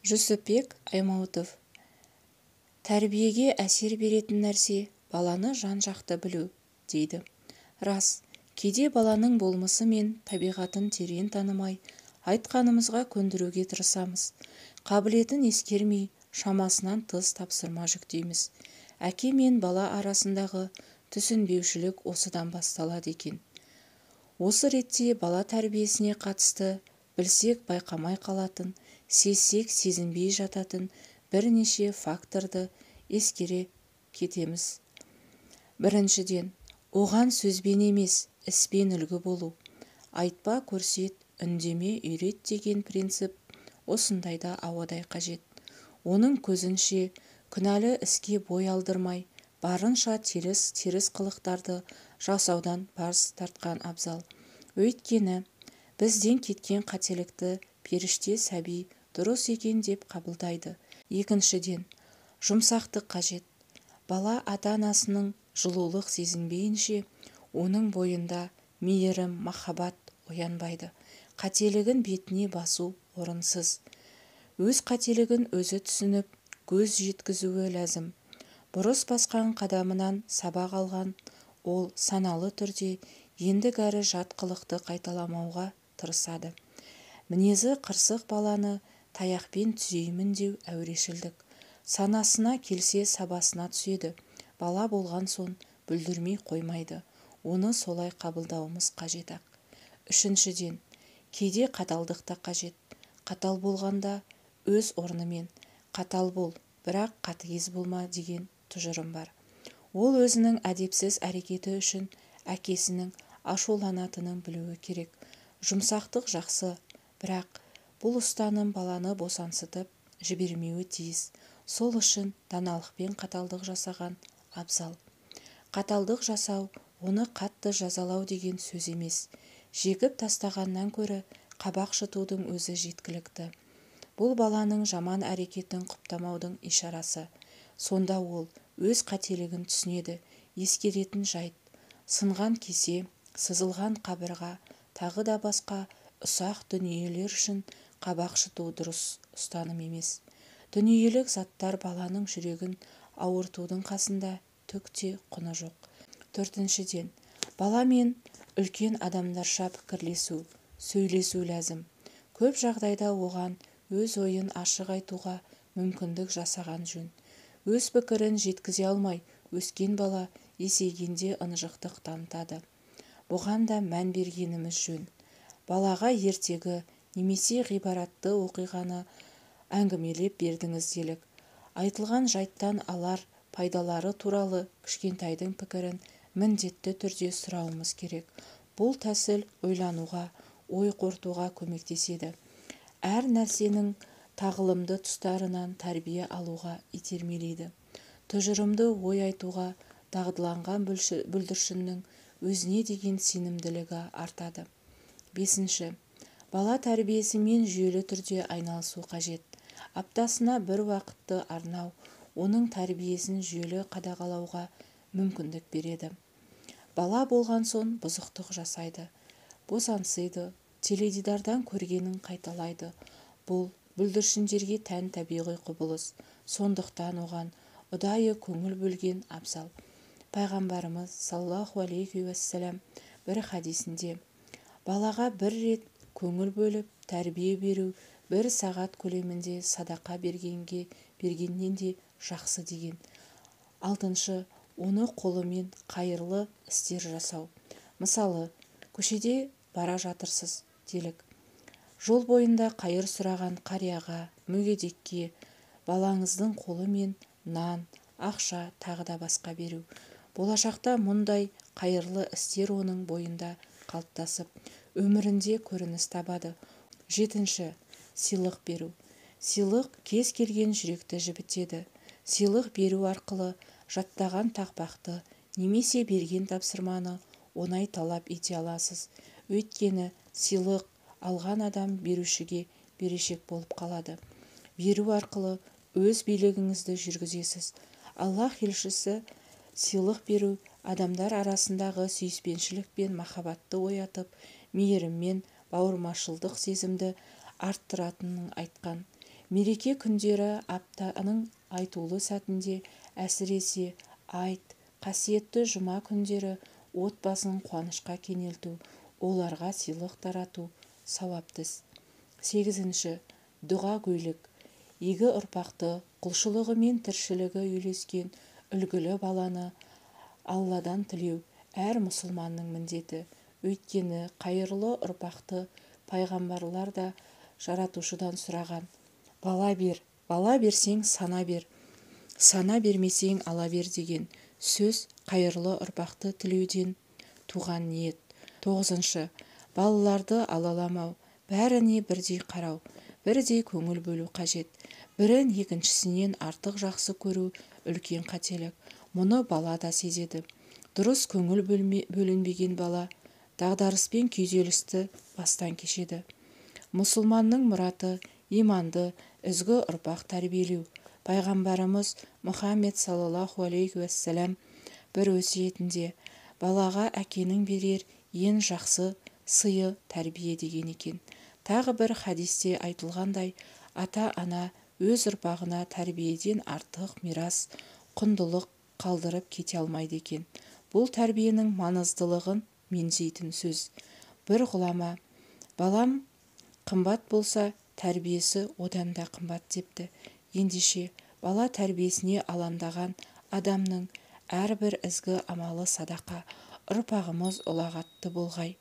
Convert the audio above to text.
жүсіпбек аймауытов. Тәрбиеге әсер беретін нәрсе баланы жан-жақты білу, дейді. Рас, кейде баланың болмысы мен табиғатын терең танымай, айтқанымызға көндіруге тырысамыз. Қабілетін ескермей, шамасынан тыс тапсырма жүктейміз. Әке мен бала арасындағы түсінбеушілік осыдан басталады екен. Осы ретте бала тәрбиесіне қатысты білсек байқамай қалатын, сезсек сезінбей жататын бірнеше факторды ескере кетеміз. Біріншіден, оған сөзбен емес, іспен үлгі болу. Айтпа, көрсет, үндеме, үйрет деген принцип осындайда ауадай қажет. Оның көзінше күнәлі іске бой алдырмай, барынша теріс қылықтарды жасаудан бас тартқан абзал. Өйткені бізден кеткен қателікті періште сәби дұрыс екен деп қабылдайды. Екіншіден, жұмсақтық қажет. Бала ата-анасының жылулық сезінбейінше, оның бойында мейірім, махаббат оянбайды. Қателігін бетіне басу орынсыз. Өз қателігін өзі түсініп, көз жеткізуі ләзім. Бұрыс басқан қадамынан сабақ алған ол саналы түрде ендігәрі жат қылықты қайталамауға тырысады. Мінезі қырсық баланы таяқпен түзеймін деу әурешілдік. Санасына келсе сабасына түседі. Бала болған соң бүлдірмей қоймайды. Оны солай қабылдауымыз қажет-ақ. Үшіншіден, кейде қаталдық та қажет. Қатал болғанда өз орнымен қатал бол, бірақ қатыгез болма деген тұжырым бар. Ол өзінің әдепсіз әрекеті үшін әкесінің ашуланатынын білуі керек. Жұмсақтық жақсы, бірақ бұл ұстаным баланы босансытып жібермеуі тиіс. Сол үшін даналықпен қаталдық жасаған абзал. Қаталдық жасау, оны қатты жазалау деген сөз емес. Жегіп тастағаннан көрі қабақ шытудың өзі жеткілікті. Бұл баланың жаман әрекетін құптамаудың ишарасы. Сонда ол өз қателігін түсінеді. Ескеретін жайт, сынған кесе, сызылған қабырға, тағы да басқа ұсақ дүниелер үшін қабақ шыту дұрыс ұстаным емес. Дүниелік заттар баланың жүрегін ауыртудың қасында түк те құны жоқ. Төртіншіден, бала мен үлкен адамдарша пікірлесу, сөйлесу ләзім. Көп жағдайда оған өз ойын ашық айтуға мүмкіндік жасаған жөн. Өз пікірін жеткізе алмай өскен бала есейгенде ынжықтық танытады. Бұған да мән бергеніміз жөн. Балаға ертегі немесе ғибаратты оқиғаны әңгімелеп бердіңіз делік. Айтылған жайттан алар пайдалары туралы кішкентайдың пікірін міндетті түрде сұрауымыз керек. Бұл тәсіл ойлануға, ой қортуға көмектеседі. Әр нәрсенің тағылымды тұстарынан тәрбие алуға итермелейді. Тұжырымды ой айтуға дағдыланған бүлдіршіннің өзіне деген сенімділігі артады. Бесінші, бала тәрбиесімен жүйелі түрде айналысу қажет. Аптасына бір уақытты арнау оның тәрбиесін жүйелі қадағалауға мүмкіндік береді. Бала болған соң бұзықтық жасайды, босаңсиды, теледидардан көргенін қайталайды. Бұл бүлдіршіндерге тән табиғи құбылыс. Сондықтан оған ұдайы көңіл бөлген абзал. Пайғамбарымыз саллаллаху алейхи уассалам бір хадисінде, балаға бір рет көңіл бөліп тәрбие беру 1 сағат көлемінде садақа бергеннен де жақсы деген. Алтыншы, оны қолымен қайырлы істер жасау. Мысалы, көшеде бара жатырсыз делік. Жол бойында қайыр сұраған қарияға, мүгедекке балаңыздың қолымен нан, ақша, тағы да басқа беру. Болашақта мұндай қайырлы істер оның бойында қалыптасып, өмірінде көрініс табады. Жетінші, сыйлық беру. Сыйлық кез келген жүректі жібітеді. Сыйлық беру арқылы жаттаған тақпақты немесе берген тапсырманы оңай талап ете аласыз. Өйткені сыйлық алған адам берушіге берешек болып қалады. Беру арқылы өз билігіңізді жүргізесіз. Аллах елшісі сыйлық беру адамдар арасындағы сүйіспеншілік пен махаббатты оятып, мейірім мен бауырмашылдық сезімді арттыратынын айтқан. Мереке күндері, аптаның айтулы сәтінде, әсіресе айт, қасиетті жұма күндері отбасын қуанышқа кенелту, оларға сыйлық тарату сауапты іс. 8. Дұғагөйлік. Игі ұрпақты, құлшылығы мен тіршілігі үйлескен үлгілі баланы Алладан тілеу әр мұсылманның міндеті. Өйткені қайырлы ұрпақты пайғамбарлар да жаратушыдан сұраған: бала бер, бала берсең сана бер, сана бермесең ала бер деген сөз қайырлы ұрпақты тілеуден туған ниет. 9. Балаларды алаламау, бәріне бірдей қарау, бірдей көңіл бөлу қажет. Бірін екіншісінен артық жақсы көру үлкен қателік. Мұны бала да сезеді. Дұрыс көңіл бөлінбеген бала дағдарыспен күйзелісті бастан кешеді. Мұсылманның мұраты иманды, ізгі ұрпақ тәрбиелеу. Пайғамбарымыз Мұхаммед саллаллаху алейхи уассалам бір өсиетінде балаға әкенің берер ең жақсы сыйы тәрбие деген екен. Тағы бір хадисте айтылғандай, ата-ана өз ұрпағына тәрбиеден артық мирас, құндылық қалдырып кете алмайды екен. Бұл тәрбиенің маңыздылығын меңзейтін сөз. Бір ғұлама: балам қымбат болса, тәрбиесі одан да қымбат депті. Ендеше бала тәрбиесіне алаңдаған адамның әрбір ізгі амалы садақа. Ұрпағымыз ұлағатты болғай.